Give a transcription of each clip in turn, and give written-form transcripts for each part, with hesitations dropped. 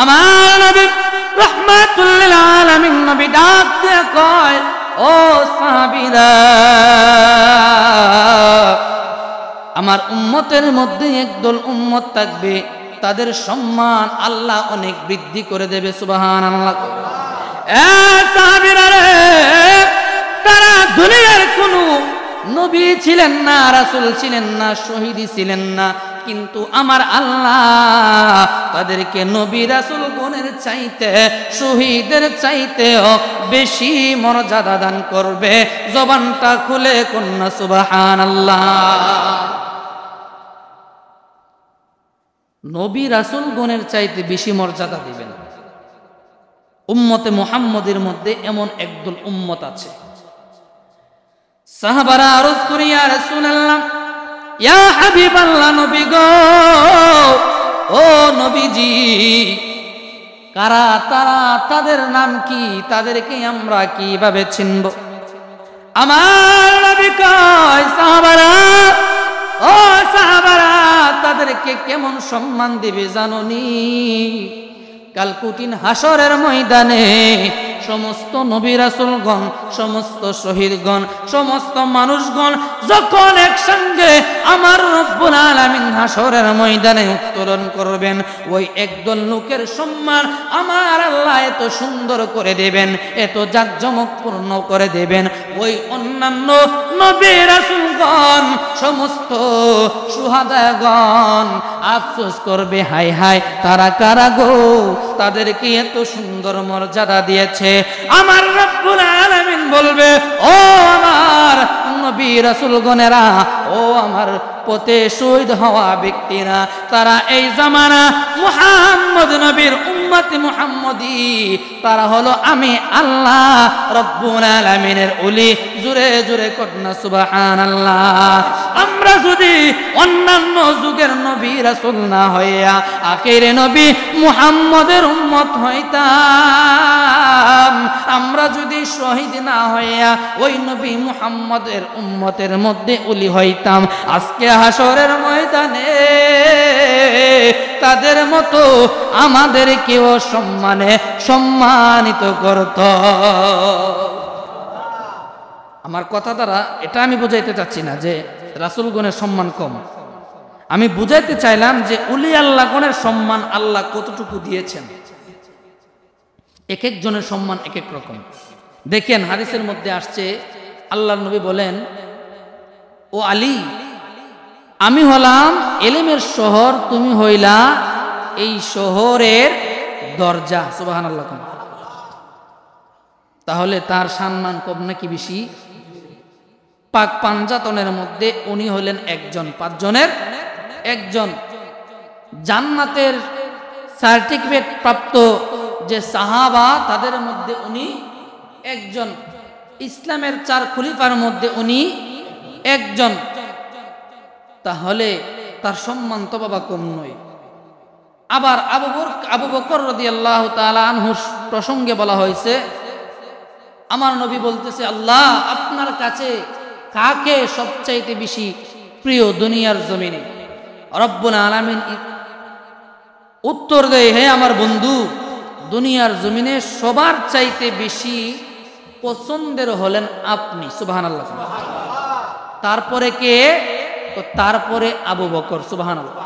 আমার নবী রাহমাতুল লিল আলামিন নবী ডাক দিয়ে কয়, ও সাহাবীরা, আমার উম্মতের মধ্যে একদল উম্মত থাকবে, তাদের সম্মান আল্লাহ অনেক বৃদ্ধি করে দেবে। সুবহানাল্লাহ। সাহাবীরা রে, তারা দুনিয়ার কোনো নবী ছিলেন না, রাসূল ছিলেন না, শহীদই ছিলেন না, কিন্তু আমার আল্লাহ তাদেরকে নবী রাসূল গণের চাইতে, শহীদের চাইতেও বেশি মর্যাদা দান করবে। জবানটা খুলে কন্যা সুবহানাল্লাহ। নবী রাসূল গণের চাইতে বেশি মর্যাদা দিবেন। উম্মতে মুহাম্মদের মধ্যে এমন একদল উম্মত আছে। সাহাবারা আরজ করি, ইয়া রাসূলুল্লাহ, ইয়া হাবিবাল্লাহ, নবী গো, ও নবীজি, কারা তারা, তাদের নাম কি, তাদেরকে আমরা কিভাবে চিনব? আমার নবী কয়, সাহাবারা, ও সাহাবারা, তাদেরকে কেমন সম্মান দিবে জানোনি? কাল কঠিন হাসরের ময়দানে সমস্ত নবী রাসূলগণ, সমস্ত শহীদগণ, সমস্ত মানুষগণ যখন একসঙ্গে আমার রব্বুল আলামিন হাসরের ময়দানে উত্তোলন করবেন, ওই একদল লোকের সম্মান আমার আল্লাহ এত সুন্দর করে দেবেন, এত জাঁকজমকপূর্ণ করে দেবেন, ওই অন্যান্য নবী রাসূলগণ, সমস্ত শুহাদাগণ আফসোস করবে, হায় হায়, তারা কারা গো, তাদেরকে এত সুন্দর মর্যাদা দিয়েছে। আমার রব্বুল আলামিন বলবে, ও আমার নবী রাসূলগণেরা, ও আমার পথে শহীদ হওয়া ব্যক্তিরা, তারা এই জামানা মুহাম্মদ নবীর উম্মতি মুহাম্মদী, তারা হলো আমি আল্লাহ রব্বুল আলামিনের ওলি। জোরে জোরে কন্যা সুবহানাল্লাহ। আমরা যদি অন্যান্য যুগের নবী রাসূল না হইয়া আখিরে নবী মুহাম্মদের উম্মত হইতাম, আমরা যদি শহীদ না হইয়া ওই নবী মুহাম্মদের উম্মতের মধ্যে ওলি হইতাম, আজকে হাসরের ময়দানে তাদের মতো আমাদেরকেও সম্মানিত করত। আমার কথা দ্বারা এটা আমি বুঝাইতে চাচ্ছি না যে রাসূলগণের সম্মান কম, আমি বুঝাইতে চাইলাম যে ওলি আল্লাহগণের সম্মান আল্লাহ কতটুকু দিয়েছেন। এক একজনের সম্মান এক এক রকম। দেখেন হাদিসের মধ্যে আসছে, আল্লাহর নবী বলেন, ও আলী, আমি হলাম এলেমের শহর, তুমি হইলা এই শহরের দরজা। সুবহানাল্লাহ। তাহলে তার সম্মান কম নাকি বেশি? পাক পাঞ্জাতনের মধ্যে উনি হলেন একজন, 5 জনের একজন। জান্নাতের সার্টিফিকেট প্রাপ্ত যে সাহাবা, তাদের মধ্যে উনি একজন। ইসলামের 4 খলিফার মধ্যে উনি একজন। তাহলে তার সম্মান তো বাবা কম নয়। আবার আবু বকর রাদিয়াল্লাহু তাআলা আনহুর প্রসঙ্গে বলা হয়েছে, আমার নবী বলতেছে, আল্লাহ আপনার কাছে কাকে সবচাইতে বেশি প্রিয় দুনিয়ার জমিনে? রব্বুল আলামিন উত্তর দেয়, হে আমার বন্ধু, দুনিয়ার জমিনে সবার চাইতে বেশি পছন্দের হলেন আপনি। সুবহানাল্লাহ। তারপরে কে? তারপরে আবু বকর। সুবহানাল্লাহ।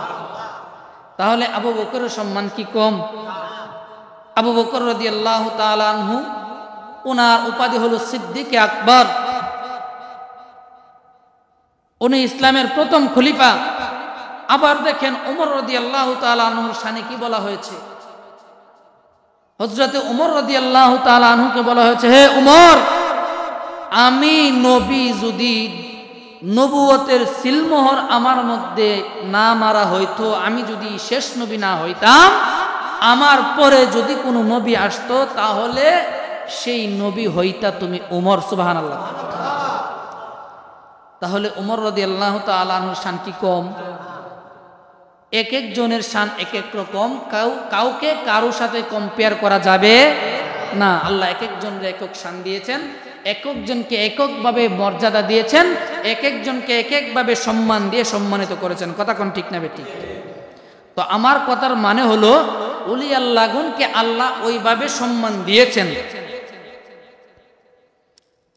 তাহলে আবু বকরের সম্মান কি কম? আবু বকর রাদিয়াল্লাহু তাআলা আনহু, ওনার উপাধি হলো সিদ্দিকে আকবর। উনি ইসলামের প্রথম খলিফা। আবার দেখেন ওমর রাদিয়াল্লাহু তাআলা আনহুর শানে কি বলা হয়েছে? হযরতে ওমর রাদিয়াল্লাহু তাআলা আনহুকে বলা হয়েছে, হে ওমর, আমি নবী যদি নবুয়তের সিলমোহর আমার মধ্যে না মারা হইতো, আমি যদি শেষ নবী না হইতাম, আমার পরে যদি কোনো নবী আসতো, তাহলে সেই নবী হইতা তুমি ওমর। সুবহানাল্লাহ। তাহলে ওমর রাদিয়াল্লাহু তাআলা আনহুর শান কি কম? এক একজনের শান এক এক রকম, কাউকে কারো সাথে কম্পেয়ার করা যাবে না। আল্লাহ এক একজনকে একক শান দিয়েছেন, এক একজনকে এককভাবে মর্যাদা দিয়েছেন, এক একজনকে এক একভাবে সম্মান দিয়ে সম্মানিত করেছেন। কথা কোন ঠিক না বেঠিক? তো আমার কথার মানে হলো, ওলি আল্লাহগণকে আল্লাহ ওইভাবে সম্মান দিয়েছেন।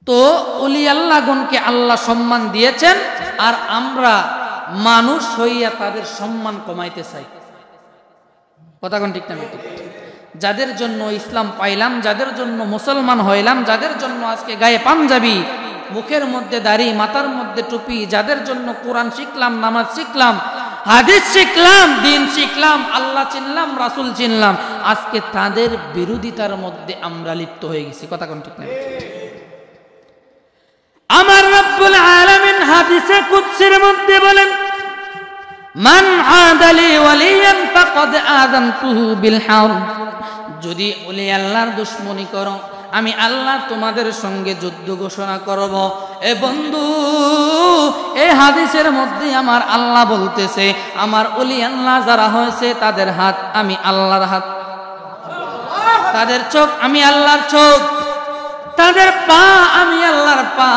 তো ওলি আল্লাহগণকে আল্লাহ সম্মান দিয়েছেন, আর আমরা মানুষ হইয়া তাদের সম্মান কমাইতে চাই। কথা কোন ঠিক না ঠিক? যাদের জন্য ইসলাম পাইলাম, যাদের জন্য মুসলমান হইলাম, যাদের জন্য আজকে গায়ে পাঞ্জাবি, মুখের মধ্যে দাড়ি, মাথার মধ্যে টুপি, যাদের জন্য কোরআন শিখলাম, নামাজ শিখলাম, হাদিস শিখলাম, দিন শিখলাম, আল্লাহ চিনলাম, রাসূল চিনলাম, আজকে তাদের বিরোধিতার মধ্যে আমরা লিপ্ত হয়ে গেছি। কথা কোন ঠিক না? আমার রব্বুল আলামিন হাদিসে কুদসির মধ্যে বলেন, মান আদালি ওয়ালিয়ান ফাকাদ আযানতুহু বিল হারব। যদি ওলি আল্লাহর দুশমনি করো, আমি আল্লাহ তোমাদের সঙ্গে যুদ্ধ ঘোষণা করব। এ বন্ধু, এই হাদিসের মধ্যে আমার আল্লাহ বলতেছে, আমার ওলি আল্লাহ যারা হয়েছে তাদের হাত আমি আল্লাহর হাত, তাদের চোখ আমি আল্লাহর চোখ, তাদের পা আমি আল্লাহর পা।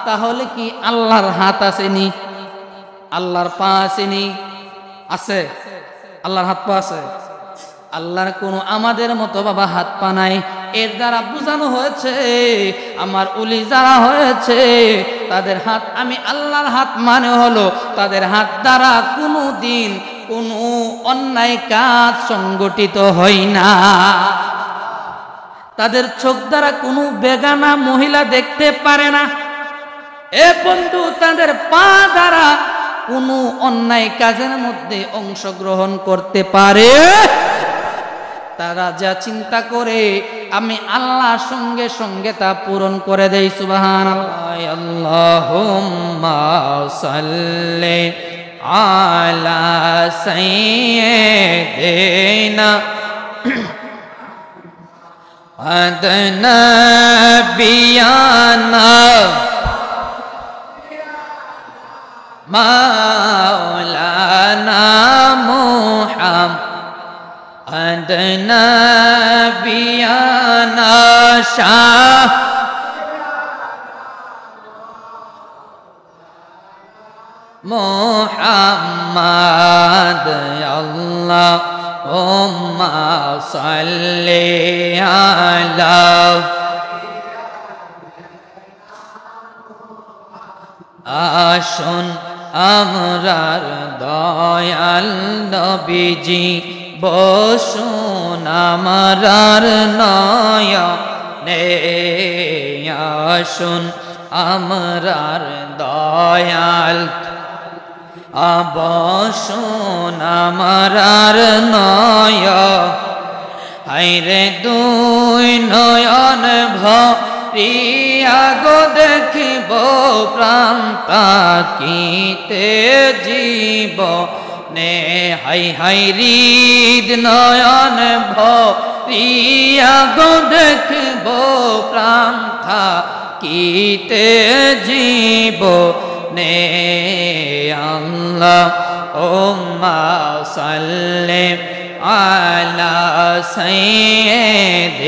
তাহলে কি আল্লাহর হাত আসেনি? আল্লাহর পা আসেনি? আছে। আল্লাহর হাত পা আছে। আল্লাহর কোনো আমাদের মতো বাবা হাত পা নাই। এর দ্বারা বোঝানো হয়েছে আমার ওলি যারা হয়েছে তাদের হাত আমি আল্লাহর হাত, মানে হলো তাদের হাত দ্বারা কোনো দিন কোনো অন্যায় কাজ সংগঠিত হয় না, তাদের চোখ দ্বারা কোনো বেগানা মহিলা দেখতে পারে না। এ বন্ধু, তাদের পা দ্বারা কোনো অন্যায় কাজের মধ্যে অংশগ্রহণ করতে পারে। তারা যা চিন্তা করে আমি আল্লাহর সঙ্গে সঙ্গে তা পূরণ করে দেই। সুবহানাল্লাহ। আল্লাহুম্মা সাল্লি আলা সাইয়্যিদিনা আদনা বিয়ানা মাওলানা মুহাম্মদ নবিয়ানা শাহ মুহাম্মদ আল্লাহুম্মা সাল্লি আলা আসুন আমরার দয়াল নবীজি বসুন আমরার নয়নে, আসুন আমরার দয়াল বসুন আমরার নয়ন। হায়রে দুই নয়ন ভরিয়া গো দেখিব প্রাণ তাকিতে জীবনে। হাই হাই হৃদ নয়ন ভরিয়া গো দেখিব প্রাণ তাকিতে জীবনে। আল্লাহুম্মা সাল্লি আলা সাইয়্যিদিনা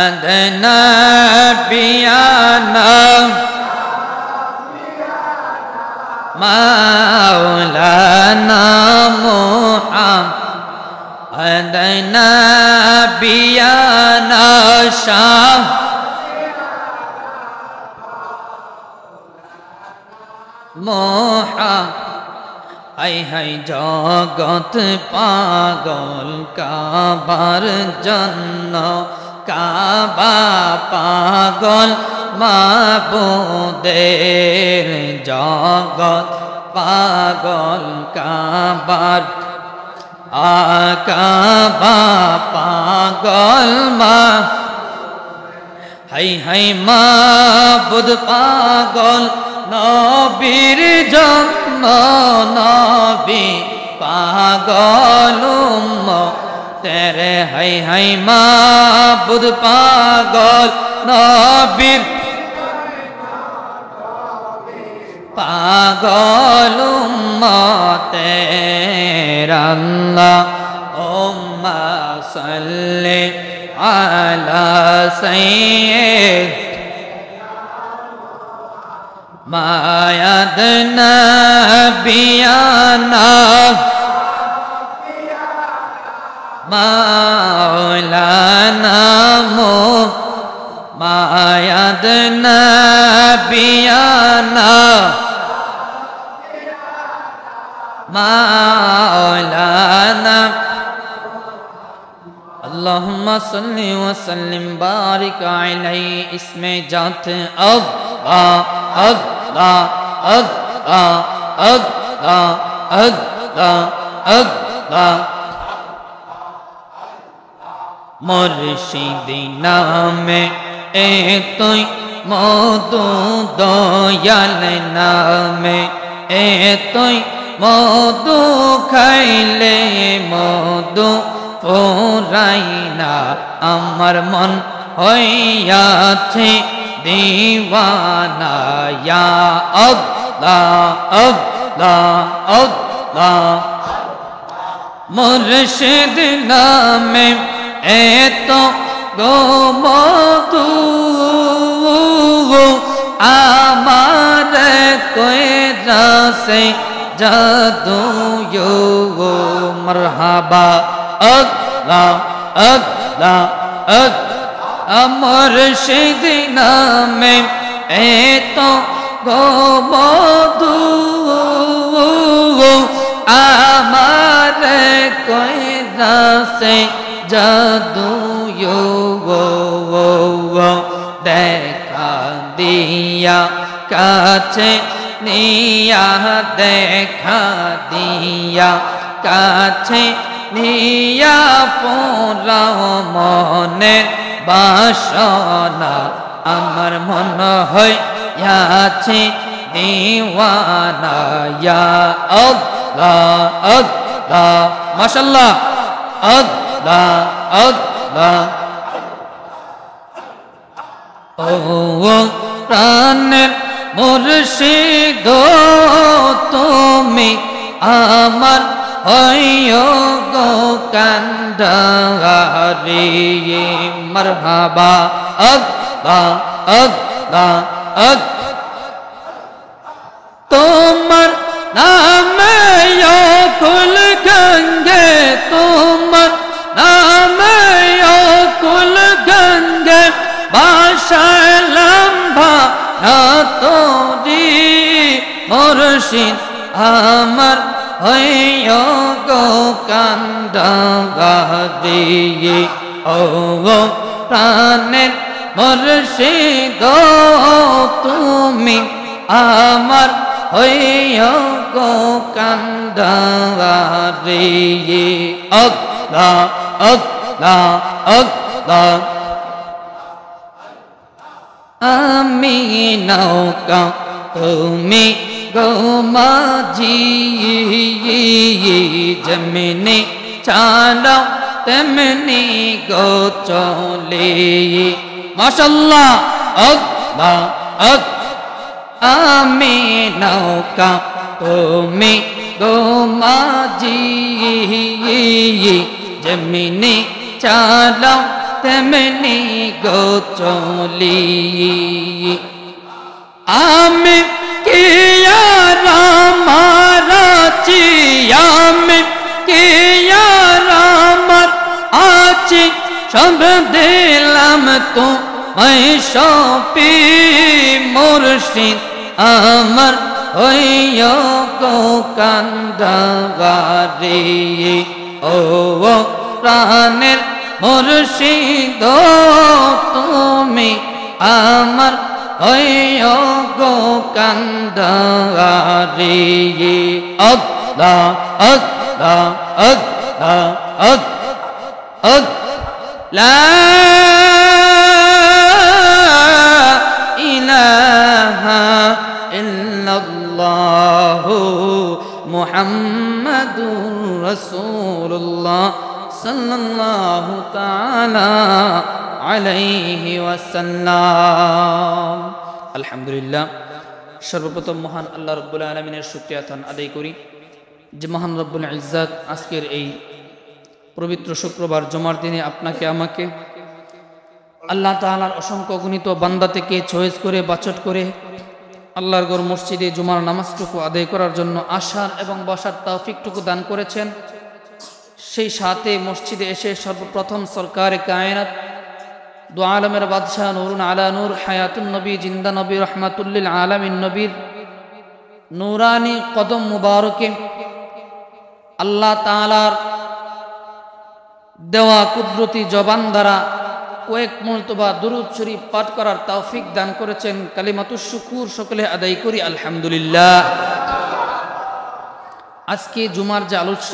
আদনা বিয়ানা মাওলানা মুহাম্মদ নবিয়ানা শাহ মুহাম্মদ। হাই হাই জগৎ পাগল কাবার জন্য, কাবা পাগল মাবুদের, জগৎ পাগল কাবার কাবা পাগল মা। হাই হাই মাবুদ পাগল নবীর জন্য, নবী পাগল তেরে। হাই হাই মাবুদ পাগল নবীর পাগল উম্মতের। আল্লাহুম্মা সাল্লি আলা সাইয়্যিদিনা মায়াদ নবিয়ানা মাওলানা মায়াদ নবিয়ানা মাওলানা اللهم صل وسلم بارك عليه اسم جات الله الله الله الله الله الله মুর্শিদি নামে এতই মধু দয়াল নামে এতই মধু খাইলে মধু ফুরাইনা আমার মন হইয়াছে দিওয়ানা ইয়া আল্লাহ আল্লাহ আল্লাহ মুর্শিদ নামে এত গো মধু আমার কইরাছে জাদু ইয়ো মারহাবা আল্লাহ আল্লাহ মুর্শিদ নামে এত গো মধু আমার কইরাছে জাদু দেখা দিয়া কাছে নিয়া দেখা দিয়া কাছে নিয়া পোরাও মনে বাসনা আমার মন হইয়াছে দিওয়ানা ইয়া আল্লাহ আল্লাহ মাশাআল্লাহ আল্লাহ আল্লাহ ও প্রাণের মুর্শিদ তুমি আমার হইও গো কান্ডারি মারহাবা আল্লাহ আল্লাহ তোমার নামে কুল গঙ্গে তোমার নামে কুল গঙ্গে বাসালাম ভানা তোরি মুর্শিদ আমার হইও গো কান্ডারি ও প্রাণের মুর্শিদ তুমি আমার হইও গো কান্ডারি আল্লাহ আল্লাহ আল্লাহ আমি নৌকা তুমি গো মাঝি জমিনে চালাও তেমনি গো চলে মাশাআল্লাহ আল্লাহ আমি নৌকা তুমি গো মাঝি জমিনে চালাও তেমনি গো চলি আমি কিয়ারা মারাচি আমি কিয়ারা মার আছি সব দিলাম তো সপি মুর্শিদ আমার হইও গো কান্ডারি ও প্রাণের মুর্শিদ তুমি আমার হইও গো কান্ডারি আল্লাহ আল্লাহ আল্লাহ আল্লাহ লা ইলাহা ইল্লাল্লাহু মুহাম্মাদুর রাসূলুল্লাহ সাল্লাল্লাহু তাআলা আলাইহি ওয়াসাল্লাম। আলহামদুলিল্লাহ, সর্বপ্রথম মহান আল্লাহ রাব্বুল আলামিনের শুকরিয়া আদায় করি যে মহান রব্বুল ইজ্জত আজকের এই পবিত্র শুক্রবার জুমার দিনে আপনাকে আমাকে আল্লাহ তাআলার অসংখ্য গণিত বান্দা থেকে চয়েস করে বাছট করে আল্লাহর ঘর মসজিদে জুমার নামাজটুকু আদায় করার জন্য আসার এবং বসার তৌফিকটুকু দান করেছেন। সেই সাথে মসজিদে এসে সর্বপ্রথম সরকারে কায়নাত দু আলমের বাদশাহ নূরুন আলা নূর হায়াতুন নবী জিন্দা নবী রহমাতুল্লিল আলামিন নবীর নূরানি কদম মুবারকে আল্লাহ তাআলার দেওয়া কুদরতি জবান দ্বারা কয়েক মর্তবা দুরূদ শরীফ পাঠ করার তৌফিক দান করেছেন। কালিমাতুশ শুকুর সকলে আদায় করি আলহামদুলিল্লাহ। আজকে জুমার যে আলোচ্য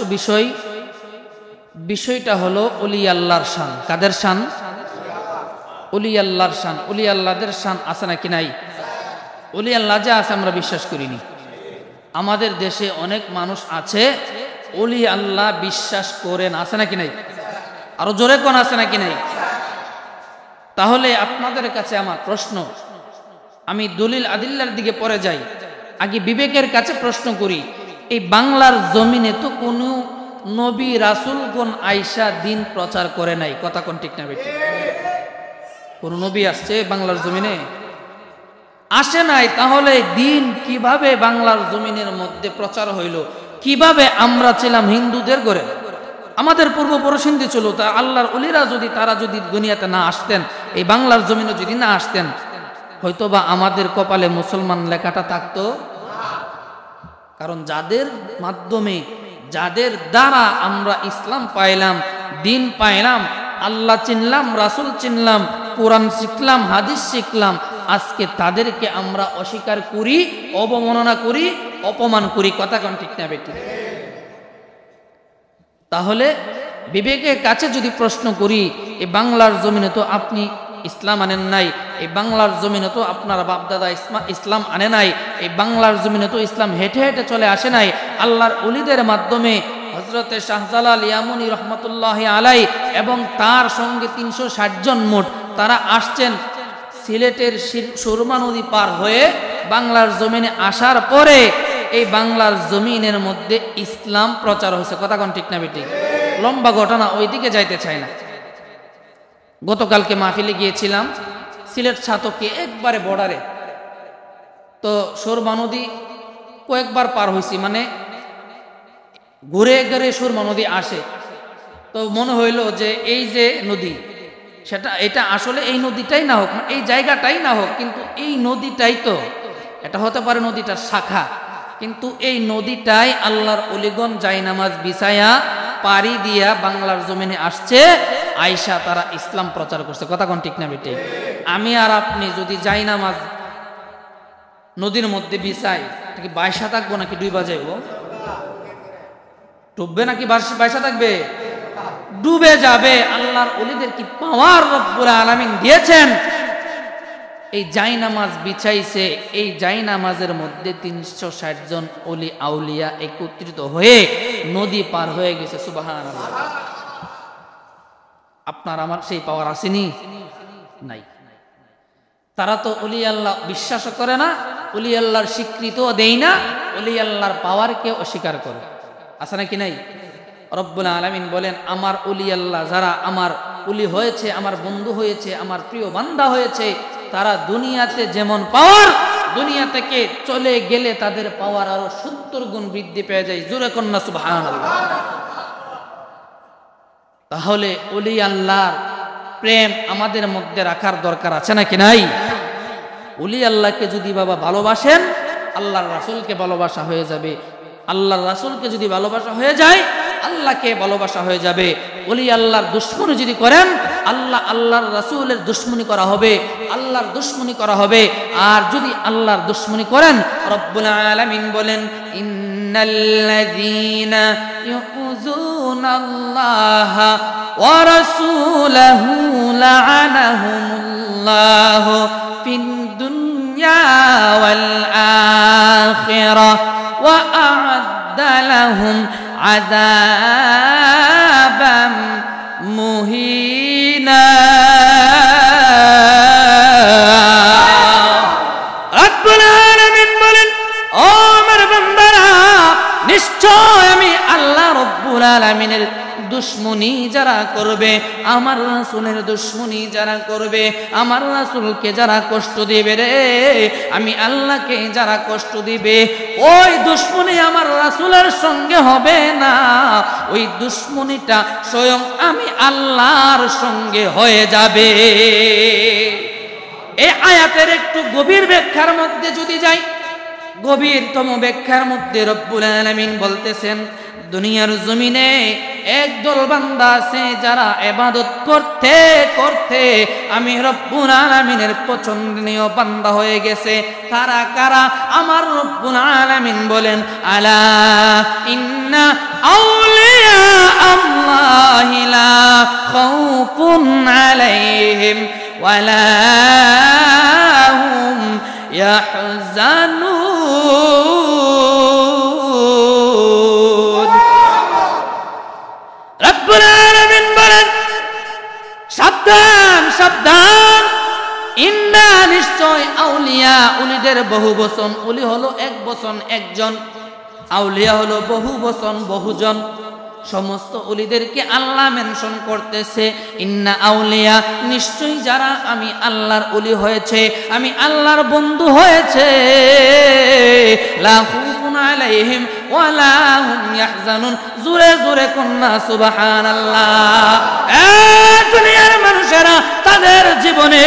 বিষয়টা হলো ওলি আল্লাহর শান। কাদের শান? ওলি আল্লাহর শান। ওলি আল্লাহদের শান আছে নাকি নাই? ওলি আল্লাহ যা আছে আমরা বিশ্বাস করিনি। আমাদের দেশে অনেক মানুষ আছে ওলি আল্লাহ বিশ্বাস করেন, আছে নাকি নাই? আরো জোরে কোন আছে নাকি নাই? তাহলে আপনাদের কাছে আমার প্রশ্ন, আমি দলিল আদিল্লার দিকে পরে যাই, আগে বিবেকের কাছে প্রশ্ন করি। এই বাংলার জমিনে তো কোনো নবী রাসূলগণ আয়েশা দিন প্রচার করে নাই, কথা কোন ঠিক না বেটি? কোন নবী আসছে বাংলার জমিনে? আসে নাই। তাহলে দিন কিভাবে বাংলার জমিনের মধ্যে প্রচার হইল? কিভাবে আমরা ছিলাম হিন্দুদের ঘরে, আমাদের পূর্বপুরুষ হিন্দু ছিল, তা আল্লাহর ওলিরা যদি তারা যদি দুনিয়াতে না আসতেন, এই বাংলার জমিনে যদি না আসতেন, হয়তোবা আমাদের কপালে মুসলমান লেখাটা থাকতো। কারণ যাদের মাধ্যমে, যাদের দ্বারা আমরা ইসলাম পাইলাম, দিন পাইলাম, আল্লাহ চিনলাম, রাসূল চিনলাম, কোরআন শিখলাম, হাদিস শিখলাম, আজকে তাদেরকে আমরা অস্বীকার করি, অবমাননা করি, অপমান করি, কথা কোন ঠিক না বেটি? তাহলে বিবেকের কাছে যদি প্রশ্ন করি, এই বাংলার জমিনে তো আপনি ইসলাম আনেন নাই, এই বাংলার জমিনে তো আপনার বাপদাদা ইসলাম আনে নাই, এই বাংলার জমিনে তো ইসলাম হেঁটে হেঁটে চলে আসে নাই, আল্লাহর ওলিদের মাধ্যমে হযরতে শাহজালাল ইয়ামুনী রহমতুল্লাহি আলাই এবং তার সঙ্গে 360 জন মোট তারা আসছেন সিলেটের সুরমা নদী পার হয়ে বাংলার জমিনে আসার পরে এই বাংলার জমিনের মধ্যে ইসলাম প্রচার হয়েছে, কথা কোন ঠিক না বেটি? লম্বা ঘটনা, ওইদিকে যাইতে চাই না। গতকালকে মাহফিলে গিয়েছিলাম সিলেট ছাতকে একবারে বর্ডারে, তো সুরমা নদী কয়েকবার পার হয়েছি, মানে ঘুরে ঘুরে সুরমা নদী আসে, তো মনে হইল যে এই যে নদী, সেটা এটা আসলে এই নদীটাই না হোক, এই জায়গাটাই না হোক, কিন্তু এই নদীটাই তো, এটা হতে পারে নদীটার শাখা, কিন্তু এই নদীটাই আল্লাহর ওলিগণ জায়নামাজ বিছায়া পাড়ি দিয়া বাংলার জমিনে আসছে, আয়েশা তারা ইসলাম প্রচার করছে, কথা কোন ঠিক না বেটে? আমি আর আপনি যদি জায়নামাজ নদীর মধ্যে বিছাই, কি বাইশা থাকবো নাকি ডুইবা যাইব? ডুববে নাকি বাইশা থাকবে? ডুবে যাবে। আল্লাহর ওলিদের কি পাওয়ার রব্বুল আলামিন দিয়েছেন! এই জায়নামাজ বিছাইছে, এই জায়নামাজের মধ্যে 360 জন ওলি আউলিয়া একত্রিত হয়ে নদী পার হয়ে গেছে, সুবহানাল্লাহ। আপনার আমার সেই পাওয়ার আসেনি? নাই। তারা তো ওলি আল্লাহ বিশ্বাস করে না, ওলি আল্লাহর স্বীকৃতিও দেয় না, ওলি আল্লাহর পাওয়ারকে অস্বীকার করে, আছে নাকি নাই? রব্বুল আলামিন বলেন, আমার ওলি আল্লাহ যারা আমার ওলি হয়েছে, আমার বন্ধু হয়েছে, আমার প্রিয় বান্দা হয়েছে, তারা দুনিয়াতে যেমন পাওয়ার, দুনিয়া থেকে চলে গেলে তাদের পাওয়ার আরো 70 গুণ বৃদ্ধি পেয়ে যায়, জোরে কন্যা সুবহানাল্লাহ। তাহলে ওলি আল্লাহর প্রেম আমাদের মধ্যে রাখার দরকার আছে নাকি নাই? ওলি আল্লাহকে যদি বাবা ভালোবাসেন, আল্লাহর রাসূলকে ভালোবাসা হয়ে যাবে, আল্লাহর রাসূলকে যদি ভালোবাসা হয়ে যায়, আল্লাহকে ভালোবাসা হয়ে যাবে। ওলি আল্লাহর দুশমনি যদি করেন, আল্লাহর রাসূলের দুশমনি করা হবে, আল্লাহর দুশমনি করা হবে। আর যদি আল্লাহর দুশমনি করেন, রব্বুল আলামিন বলেন, ইন্নাল্লাযীনা ইউযুনাল্লাহা ওয়া রাসূলাহু লা'আনাহুমুল্লাহু ফিদ দুনিয়া ওয়াল আখিরাহ ওয়া আ'আদ্দা লাহুম আযাবাম মুহিনা। রব্বুল আলামিন বলেন, ও আমার বান্দারা, নিশ্চয় আমি আল্লাহ রব্বুল রব্বুল আলামিনের দুশমনি যারা করবে, আমার রাসূলের দুশমনি যারা করবে, আমার রাসূলকে যারা কষ্ট দিবে রে, আমি আল্লাহকে যারা কষ্ট দিবে, ওই দুশমনি আমার রাসূলের সঙ্গে হবে না, ওই দুশমনিটা স্বয়ং আমি আল্লাহর সঙ্গে হয়ে যাবে। এই আয়াতের একটু গভীর ব্যাখ্যার মধ্যে যদি যাই, গভীরতম ব্যাখ্যার মধ্যে রব্বুল আলামিন বলতেছেন, দুনিয়ার জমিনে একদল বান্দা আছে যারা ইবাদত করতে করতে আমি রব্বুল আলামিনের পছন্দনীয় বান্দা হয়ে গেছে। কারা কারা? আমার রব্বুল আলামিন বলেন, আলা ইন্না আউলিয়া আল্লাহি লা খাউফুন আলাইহিম ওয়ালা হুম ইয়াহজানুন। রব্বুল আলামিন বলেন, সাবধান সাবধান, ইন্না নিশ্চয় আউলিয়া, উলিদের বহু বচন, উলি হলো এক বচন একজন, আউলিয়া হলো বহু বচন বহুজন। সমস্ত উলিদেরকে আল্লাহ মেনশন করতেছে, ইন্না আউলিয়া, নিশ্চয়ই যারা আমি আল্লাহর উলি হয়েছে, আমি আল্লাহর বন্ধু হয়েছে, লা খাউফুন আলাইহিম ওয়ালা হুম ইয়াহজানুন। জোরে জোরে কন্যা সুবহানাল্লাহ। দুনিয়ার মানুষেরা তাদের জীবনে,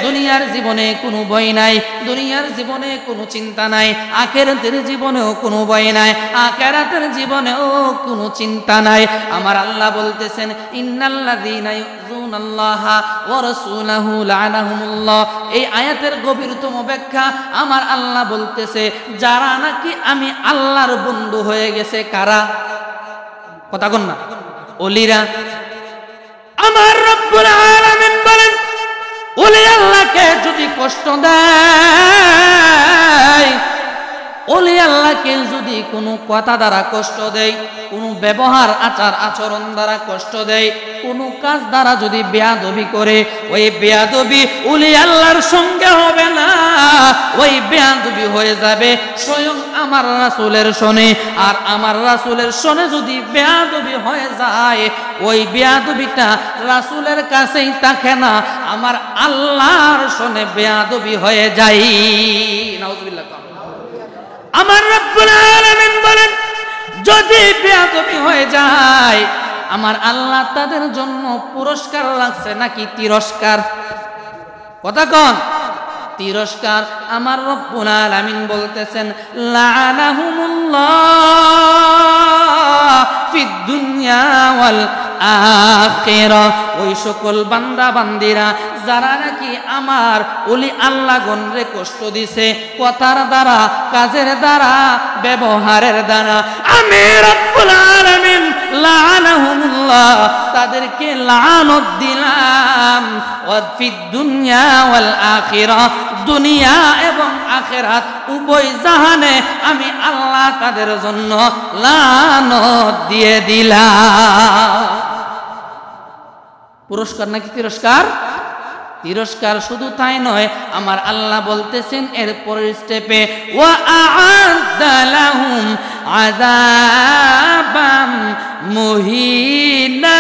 দুনিয়ার জীবনে কোনো ভয় নাই, দুনিয়ার জীবনে কোনো চিন্তা নাই, আখিরাতের জীবনেও কোনো ভয় নাই, আখিরাতের জীবনেও কোনো চিন্তা নাই। আমার আল্লাহ বলতেছেন, ইন্নাল্লাযীনা ইউযুনাল্লাহা ওয়া রাসূলাহু লা'নাহুমুল্লাহ। এই আয়াতের গভীরতম ব্যাখ্যা, আমার আল্লাহ বলতেছে, যারা নাকি আমি আল্লাহর বন্ধু হয়ে গেছে, কারা? কথা কন না, ওলিরা। আমার রব্বুল আলামিন বলেন, ওলি আল্লাহকে যদি কষ্ট দেয়, ওলি আল্লাহকে যদি কোনো কথা দ্বারা কষ্ট দেয়, কোনো ব্যবহার আচার আচরণ দ্বারা কষ্ট দেয়, কোনো কাজ দ্বারা যদি বেয়াদবি করে, ওই বেয়াদবি ওলি আল্লাহর সঙ্গে হবে না, ওই বেয়াদবি হয়ে যাবে স্বয়ং আমার রাসূলের শনে। আর আমার রাসূলের শনে যদি বেয়াদবি হয়ে যায়, ওই বেয়াদবিটা রাসূলের কাছেই থাকে না, আমার আল্লাহর শনে বেয়াদবি হয়ে যায়। নাউযুবিল্লাহ। আমার রব্বুল আলামিন বলেন, যদি বেয়াদবি হয়ে যায়, আমার আল্লাহ তাদের জন্য পুরস্কার রাখছে নাকি তিরস্কার? কথা কন, তিরস্কার। আমার রব্বুল আলামিন বলতেছেন, লা'নাহুমুল্লাহ ফিদ দুনিয়া ওয়াল আখিরাহ। ওই সকল বান্দা বান্দিরা যারা নাকি আমার ওলি আল্লাহ গণরে কষ্ট দিছে, কথার দ্বারা, কাজের দ্বারা, ব্যবহারের দ্বারা, আমি রব্বুল আলামিন লা'নাহুমুল্লাহ, তাদেরকে লানত দিলাম। ওয়া ফিদ দুনিয়া ওয়াল আখিরাহ, দুনিয়া এবং আখিরাত উভয় জাহানে আমি আল্লাহ তাদের জন্য লানত দিয়ে দিলাম। পুরস্কার নাকি তিরস্কার? তিরস্কার। শুধু তাই নয়, আমার আল্লাহ বলতেছেন এর পরের স্টেপে, ওয়া আ'আদ্দা লাহুম আযাবাম মুহিনা।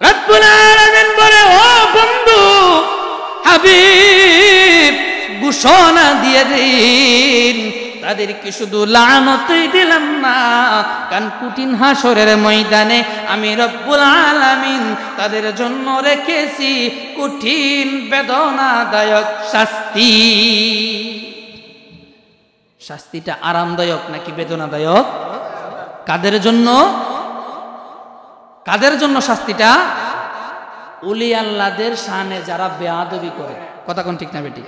রব্বুল আলামিন বলে, ও বন্ধু হাবিব, ঘোষণা দিয়ে দিন, তাদেরকে শুধু লানতই দিলাম না, কারণ কঠিন হাসরের ময়দানে আমি রব্বুল আলামিন তাদের জন্য রেখেছি কঠিন বেদনাদায়ক শাস্তি। শাস্তিটা আরামদায়ক নাকি বেদনাদায়ক? কাদের জন্য? কাদের জন্য শাস্তিটা? ওলি আল্লাহদের শানে যারা বেয়াদবি করে। কথা কোন ঠিক না বেটি?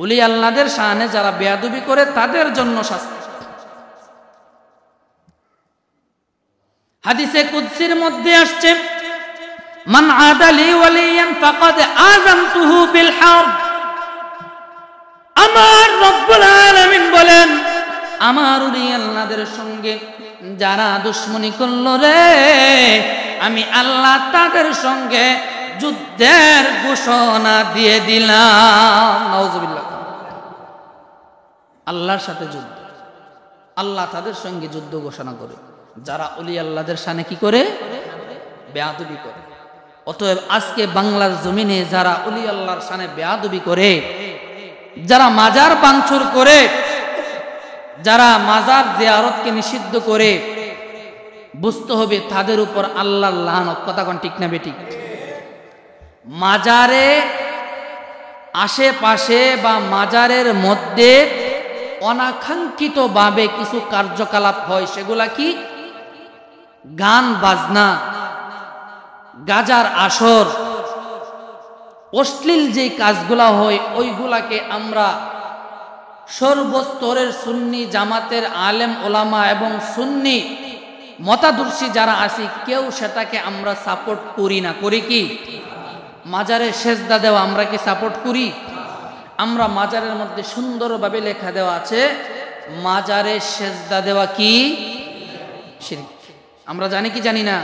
ওলি আল্লাহদের শানে যারা বেয়াদবি করে তাদের জন্য শাস্তি। হাদিসে কুদসির মধ্যে আসছে, মান আদালি ওয়ালিয়ান ফাকাদ আযামতুহু বিল হারব। আমার রব্বুল আলামিন বলেন, আমার ওলি আল্লাহদের সঙ্গে যারা দুশমনি করল রে, আমি আল্লাহ তাদের সঙ্গে যুদ্ধের ঘোষণা দিয়ে দিলাম। নাউযুবিল্লাহ। আল্লাহর সাথে যুদ্ধ। আল্লাহ তাদের সঙ্গে যুদ্ধ ঘোষণা করে যারা ওলি আল্লাহদের শানে কি করে? বেয়াদবি করে। অতএব আজকে বাংলার জমিনে যারা ওলি আল্লাহর শানে বেয়াদবি করে, যারা মাজার ভাঙচুর করে, যারা মাজার জিয়ারতকে নিষিদ্ধ করে, বুঝতে হবে তাদের উপর আল্লাহর লানত। কথা কোন ঠিক না বেঠিক? মাজারে আশেপাশে বা মাজারের মধ্যে অনাকাঙ্ক্ষিত ভাবে কিছু কার্যকলাপ হয়, সেগুলা কি? গান বাজনা, গাজার আসর, অশ্লীল যে কাজগুলা হয় ওইগুলাকে আমরা সর্বস্তরের সুন্নি জামাতের আলেম ওলামা এবং সুন্নি মতাদর্শী যারা আছি কেউ সেটাকে আমরা সাপোর্ট করি না। করি কি? মাজারে সেজদা দেওয়া আমরা কি সাপোর্ট করি? আমরা মাজারের মধ্যে সুন্দরভাবে লেখা দেওয়া আছে মাজারে সেজদা দেওয়া কি শিরক। আমরা জানি কি জানি না?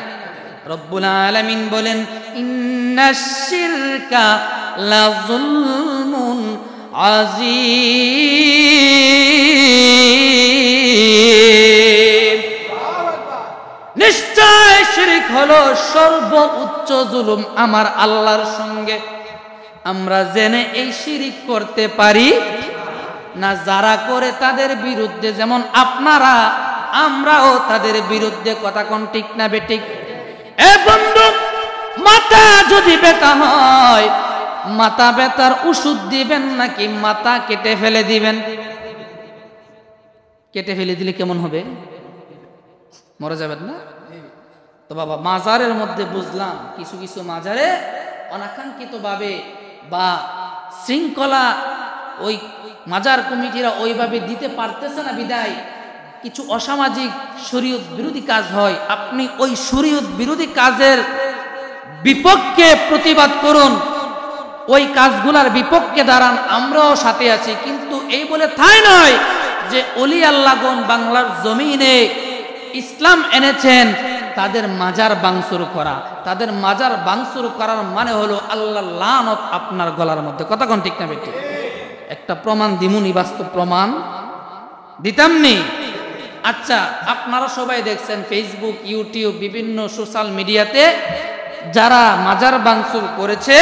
রব্বুল আলামিন বলেন ইন্নাশ শিরকা লাযুলমুন আযীম। নিশ্চয় শিরক হলো সর্বোচ্চ জুলুম আমার আল্লাহর সঙ্গে। আমরা জেনে এই শিরক করতে পারি না? যারা করে তাদের বিরুদ্ধে যেমন আপনারা, আমরাও তাদের বিরুদ্ধে। কথা কোন ঠিক না বেঠিক? এ বন্ধু, মাথা যদি ব্যথা হয়, মাথা ব্যথার ওষুধ দিবেন নাকি মাথা কেটে ফেলে দিবেন? কেটে ফেলে দিলে কেমন হবে? মরে যাবেন না? তো বাবা, মাজারের মধ্যে বুঝলাম কিছু কিছু মাজারে অনাকাঙ্ক্ষিত ভাবে বা শৃঙ্খলা ওই মাজার কমিটিরা ওইভাবে দিতে পারতেছে না বিদায় কিছু অসামাজিক শরীয়ত বিরোধী কাজ হয়। আপনি ওই শরীয়ত বিরোধী কাজের বিপক্ষে প্রতিবাদ করুন, ওই কাজগুলার বিপক্ষে দাঁড়ান, আমরাও সাথে আছি। কিন্তু এই বলে ঠাঁই নয় যে ওলি আল্লাহগণ বাংলার জমিনে ইসলাম এনেছেন তাদের মাজার ভাঙচুর করা। তাদের মাজার ভাঙচুর করার মানে হলো আল্লাহর লানত আপনার গলার মধ্যে। কথা কোন ঠিক না বেঠিক? একটা প্রমাণ দিমুনি, বাস্তব প্রমাণ দিতামনি। আচ্ছা, আপনারা সবাই দেখছেন ফেসবুক, ইউটিউব, বিভিন্ন সোশ্যাল মিডিয়াতে যারা মাজার ভাঙচুর করেছে,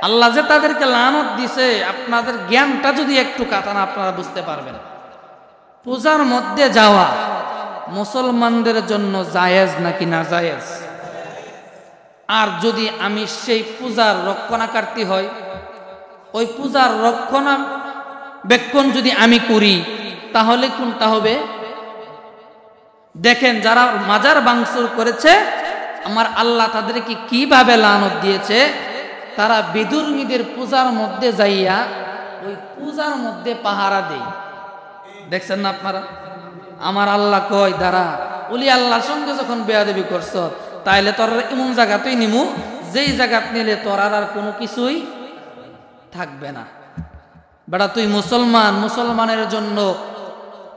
আল্লাহ যে তাদেরকে লানত দিছে, আপনাদের জ্ঞানটা যদি একটু কাটান আপনারা বুঝতে পারবেন। পূজার মধ্যে যাওয়া মুসলমানদের জন্য জায়েজ নাকি না জায়েজ? আর যদি আমি সেই পূজার রক্ষণাকার্তী হই, ওই পূজার রক্ষণাবেক্ষণ যদি আমি করি, তাহলে কোনটা হবে? দেখেন, যারা মাজার ভাঙচুর করেছে আমার আল্লাহ তাদেরকে কিভাবে লানত দিয়েছে। তারা বিধর্মীদের পূজার মধ্যে যাইয়া ওই পূজার মধ্যে পাহারা দেয়। দেখছেন না আপনারা? আমার আল্লাহ কয়, দাঁড়া, ওলি আল্লাহর সঙ্গে যখন বেয়াদবি করছ তাইলে তোর এমন জায়গাতেই নিমু যেই জায়গাত নিলে তোর আর কোনো কিছুই থাকবে না। বেটা, তুই মুসলমান, মুসলমানের জন্য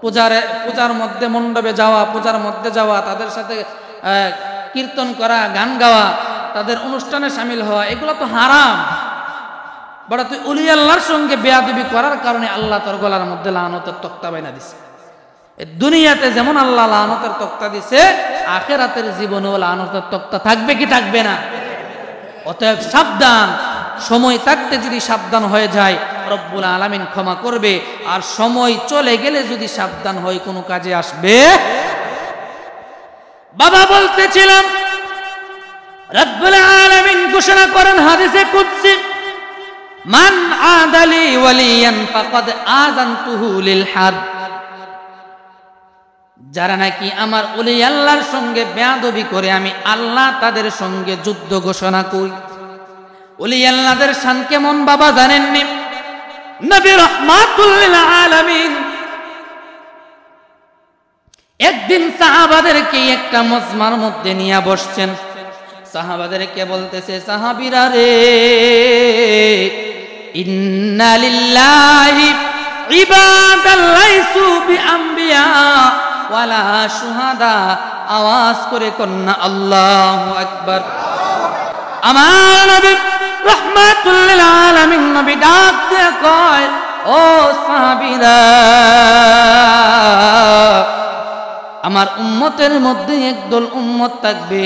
পূজার মধ্যে মণ্ডপে যাওয়া, পূজার মধ্যে যাওয়া, তাদের সাথে কীর্তন করা, গান গাওয়া, তাদের অনুষ্ঠানে সামিল হওয়া, এগুলো তো হারাম। বেটা, তুই ওলি আল্লাহর সঙ্গে বেয়াদবি করার কারণে আল্লাহ তোর গলার মধ্যে লানতের তক্তা বাইনা দিছে। দুনিয়াতে যেমন আল্লাহ লানতের তক্তা দিছে, আখিরাতের জীবনেও লানতের তক্তা থাকবে কি থাকবে না? অতএব সাবধান। সময় থাকতে যদি সাবধান হয়ে যায় রব্বুল আলামিন ক্ষমা করবে, আর সময় চলে গেলে যদি সাবধান হয় কোনো কাজে আসবে। বাবা, বলতেছিলাম রব্বুল আলামিন ঘোষণা করেন হাদিসে কুদসি, মান আদালি ওয়ালিয়ান ফাকাদ আযানতুহু লিল হারব। যারা নাকি আমার ওলি আল্লাহর সঙ্গে বেয়াদবি করে আমি আল্লাহ তাদের সঙ্গে যুদ্ধ ঘোষণা করি। ওলি আল্লাহদের শান কেমন বাবা জানেননি? নবী রাহমাতুল লিল আলামিন একদিন সাহাবাদেরকে একটা মজমার মধ্যে নিয়ে বসছেন। সাহাবাদেরকে বলতেছে, সাহাবীরা রে, ইন্না লিল্লাহি ইবাদান লাইসু বিআম্বিয়া ওয়ালা শুহাদা। আওয়াজ করে কন্যা আল্লাহু আকবার। আমার নবী রাহমাতুল লিল আলামিন নবী ডাক দিয়ে কয়, ও ও সাহাবীরা, আমার উম্মতের মধ্যে একদল উম্মত থাকবে,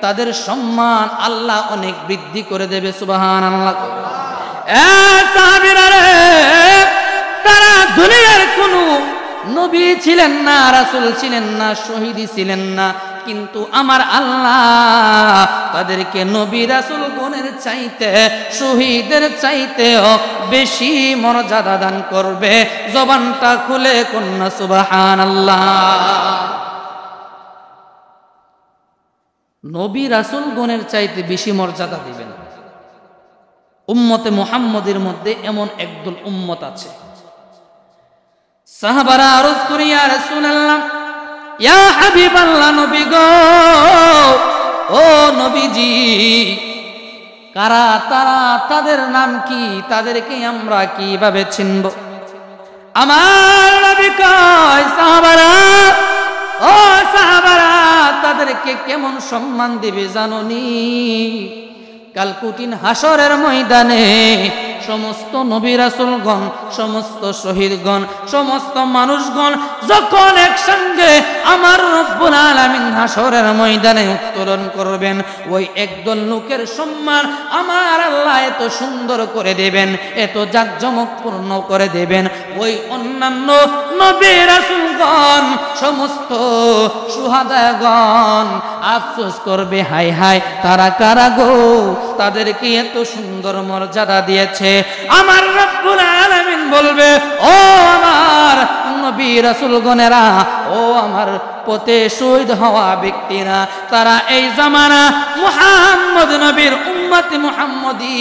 তাদের সম্মান আল্লাহ অনেক বৃদ্ধি করে দেবে। সুবহানাল্লাহ। সাহাবীরা রে, তারা দুনিয়ার কোনো নবী ছিলেন না, রাসূল ছিলেন না, শহীদ ছিলেন না, কিন্তু আমার আল্লাহ তাদেরকে নবী রাসূল গণের চাইতে, শহীদের চাইতেও বেশি মর্যাদা দান করবে। জবানটা খুলে কন্যা সুবহানাল্লাহ। নবী রাসূল গণের চাইতে বেশি মর্যাদা দিবেন। উম্মতে মুহাম্মদের মধ্যে এমন একদল উম্মত আছে। সাহাবারা আরজ করি, ইয়া রাসূলুল্লাহ, ইয়া হাবিবাল্লাহ, নবী গো, ও নবীজি, কারা তারা, তাদের নাম কি, তাদেরকে আমরা কিভাবে চিনব? আমার নবী কয়, সাহাবারা, ও সাহাবারা, তাদেরকে কেমন সম্মান দিবে জানোনি? কাল কঠিন হাসরের ময়দানে সমস্ত নবী রাসূলগণ, সমস্ত শহীদগণ, সমস্ত মানুষগণ যখন একসঙ্গে আমার রব্বুল আলামিন হাসরের ময়দানে উত্তোলন করবেন, ওই একদল লোকের সম্মান আমার আল্লাহ এত সুন্দর করে দেবেন, এত জাঁকজমকপূর্ণ করে দেবেন, ওই অন্যান্য নবী রাসূলগণ, সমস্ত শুহাদাগণ আফসোস করবে, হায় হায়, তারা কারা গো, তাদেরকে এত সুন্দর মর্যাদা দিয়েছে। আমার রব্বুল আলামিন বলবে, ও আমার নবী রাসূলগণেরা, ও আমার পথে শহীদ হওয়া ব্যক্তিরা, তারা এই জামানা মুহাম্মদ নবীর উম্মত মুহাম্মদী,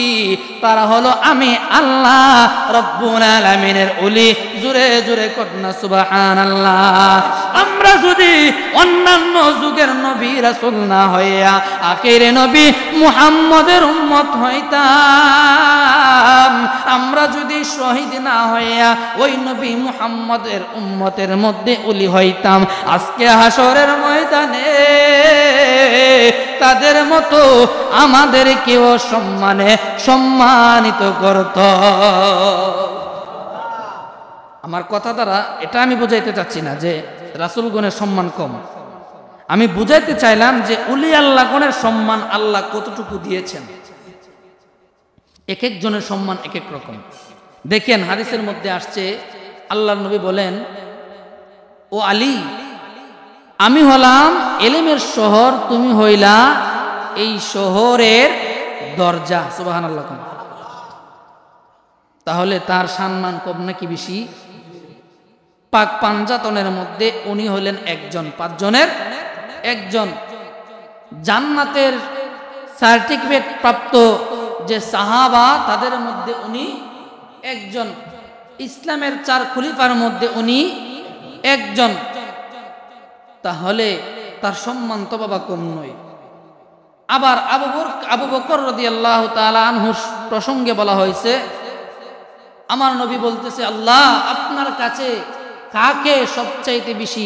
তারা হলো আমি আল্লাহ রব্বুল আলামিনের ওলি। জোরে জোরে কন্যা সুবহানাল্লাহ। আমরা যদি অন্যান্য যুগের নবী রাসূল না হইয়া আখিরে নবী মুহাম্মদের উম্মত হইতাম, আমরা যদি শহীদ না হইয়া ওই নবী মুহাম্মদের উম্মতের মধ্যে ওলি হইতাম, আজকে হাসরের ময়দানে তাদের মতো আমাদেরকেও সম্মানে সম্মানিত করত। আমার কথা দ্বারা এটা আমি বুঝাইতে চাচ্ছি না যে রাসূলগণের সম্মান কম, আমি বুঝাইতে চাইলাম যে উলি আল্লাহগণের সম্মান আল্লাহ কতটুকু দিয়েছেন। এক একজনের সম্মান এক এক রকম। দেখেন হাদিসের মধ্যে আসছে, আল্লাহর নবী বলেন, ও আলী, আমি হলাম এলেমের শহর, তুমি হইলা এই শহরের দরজা। সুবহানাল্লাহ। তাহলে তার সম্মান কম নাকি বেশি? পাক পাঞ্জাতনের মধ্যে উনি হলেন একজন, পাঁচজনের একজন। জান্নাতের সার্টিফিকেট প্রাপ্ত যে সাহাবা, তাদের মধ্যে উনি একজন। ইসলামের 4 খলিফার মধ্যে উনি একজন। তাহলে তার সম্মান তো বাবা কম নয়। আবার আবু বকর রাদিয়াল্লাহু তাআলা আনহু প্রসঙ্গে বলা হয়েছে, আমার নবী বলতেছে, আল্লাহ আপনার কাছে কাকে সবচাইতে বেশি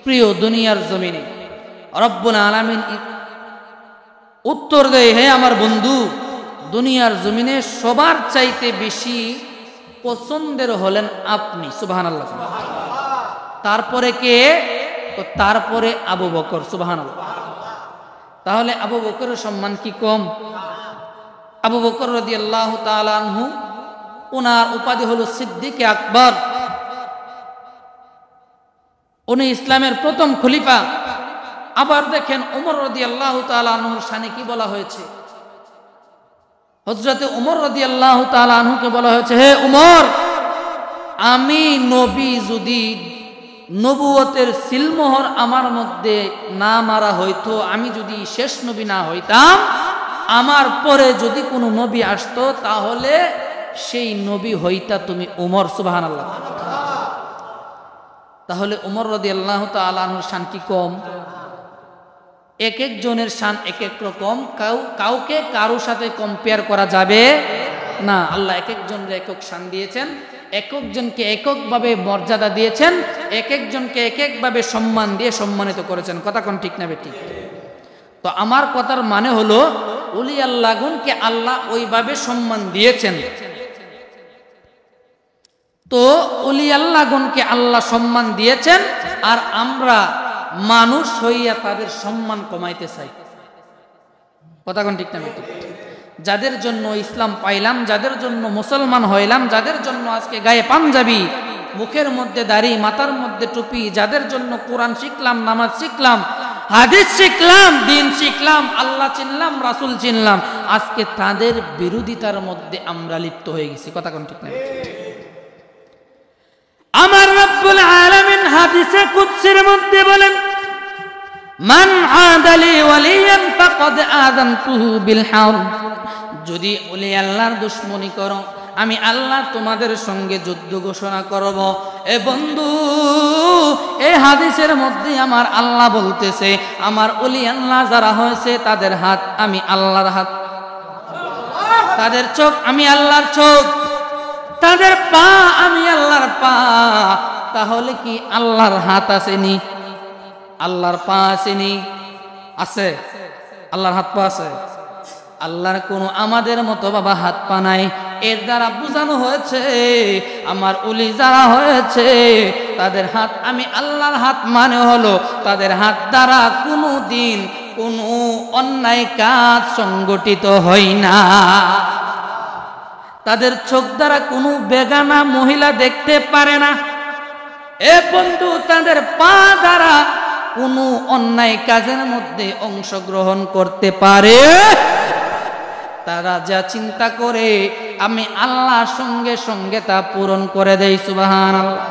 প্রিয় দুনিয়ার জমিনে? রব্বুল আলামিন উত্তর দেয়, হে আমার বন্ধু, দুনিয়ার জমিনে সবার চাইতে বেশি পছন্দের হলেন আপনি। সুবহানাল্লাহ। তারপরে কে? তারপরে আবু বকর। সুবহানাল্লাহ। তাহলে আবু বকরের সম্মান কি কম? আবু বকর রাদিয়াল্লাহু তাআলা আনহু, ওনার উপাধি হলো সিদ্দিকে আকবর। উনি ইসলামের প্রথম খলিফা। আবার দেখেন ওমর রাদিয়াল্লাহু তাআলা আনহুর শানে কি বলা হয়েছে? হযরতে ওমর রাদিয়াল্লাহু তাআলা আনহুকে বলা হয়েছে, হে ওমর, আমি নবী যদি নবুয়তের সিলমোহর আমার মধ্যে না মারা হইতো, আমি যদি শেষ নবী না হইতাম, আমার পরে যদি কোনো নবী আসতো, তাহলে সেই নবী হইতা তুমি ওমর। সুবহানাল্লাহ। তাহলে ওমর রাদিয়াল্লাহু তাআলা আনহুর শান কি কম? এক একজনের শান এক এক রকম, কাউকে কারো সাথে কম্পেয়ার করা যাবে না। আল্লাহ এক একজনের একক শান দিয়েছেন, এক একজনকে এককভাবে মর্যাদা দিয়েছেন, এক একজনকে এক একভাবে সম্মান দিয়ে সম্মানিত করেছেন। কথা কোন ঠিক না বেঠিক? তো আমার কথার মানে হলো, ওলি আল্লাহগণকে আল্লাহ ওইভাবে সম্মান দিয়েছেন। তো ওলি আল্লাহগণকে আল্লাহ সম্মান দিয়েছেন, আর আমরা মানুষ হইয়া তাদের সম্মান কমাইতে চাই। কথা কোন ঠিক না ঠিক? যাদের জন্য ইসলাম পাইলাম, যাদের জন্য মুসলমান হইলাম, যাদের জন্য আজকে গায়ে পাঞ্জাবি, মুখের মধ্যে দাড়ি, মাথার মধ্যে টুপি, যাদের জন্য কোরআন শিখলাম, নামাজ শিখলাম, হাদিস শিখলাম, দিন শিখলাম, আল্লাহ চিনলাম, রাসূল চিনলাম, আজকে তাদের বিরোধিতার মধ্যে আমরা লিপ্ত হয়ে গেছি। কথা কোন ঠিক না? আমার রব্বুল আলামিন হাদিসে কুদসির মধ্যে বলেন, মান আদালি ওয়ালিয়ান ফাকাদ আযানতুহু বিল হারব, যদি ওলি আল্লাহর দুশমনি করো, আমি আল্লাহ তোমাদের সঙ্গে যুদ্ধ ঘোষণা করব। এ বন্ধু, এই হাদিসের মধ্যে আমার আল্লাহ বলতেছে, আমার ওলি আল্লাহ যারা হয়েছে তাদের হাত আমি আল্লাহর হাত, তাদের চোখ আমি আল্লাহর চোখ, তাদের পা আমি আল্লাহর পা। তাহলে কি আল্লাহর হাত আসেনি? আল্লাহর পা আসেনি? আছে। আল্লাহর হাত পা আছে। আল্লাহর কোনো আমাদের মতো বাবা হাত পা নাই। এর দ্বারা বোঝানো হয়েছে আমার ওলি যারা হয়েছে তাদের হাত আমি আল্লাহর হাত, মানে হলো তাদের হাত দ্বারা কোনো দিন কোনো অন্যায় কাজ সংগঠিত হয় না, তাদের চোখ দ্বারা কোনো বেগানা মহিলা দেখতে পারে না। এ বন্ধু, তাদের পা দ্বারা কোনো অন্যায় কাজের মধ্যে অংশগ্রহণ করতে পারে। তারা যা চিন্তা করে আমি আল্লাহর সঙ্গে সঙ্গে তা পূরণ করে দেই। সুবহানাল্লাহ।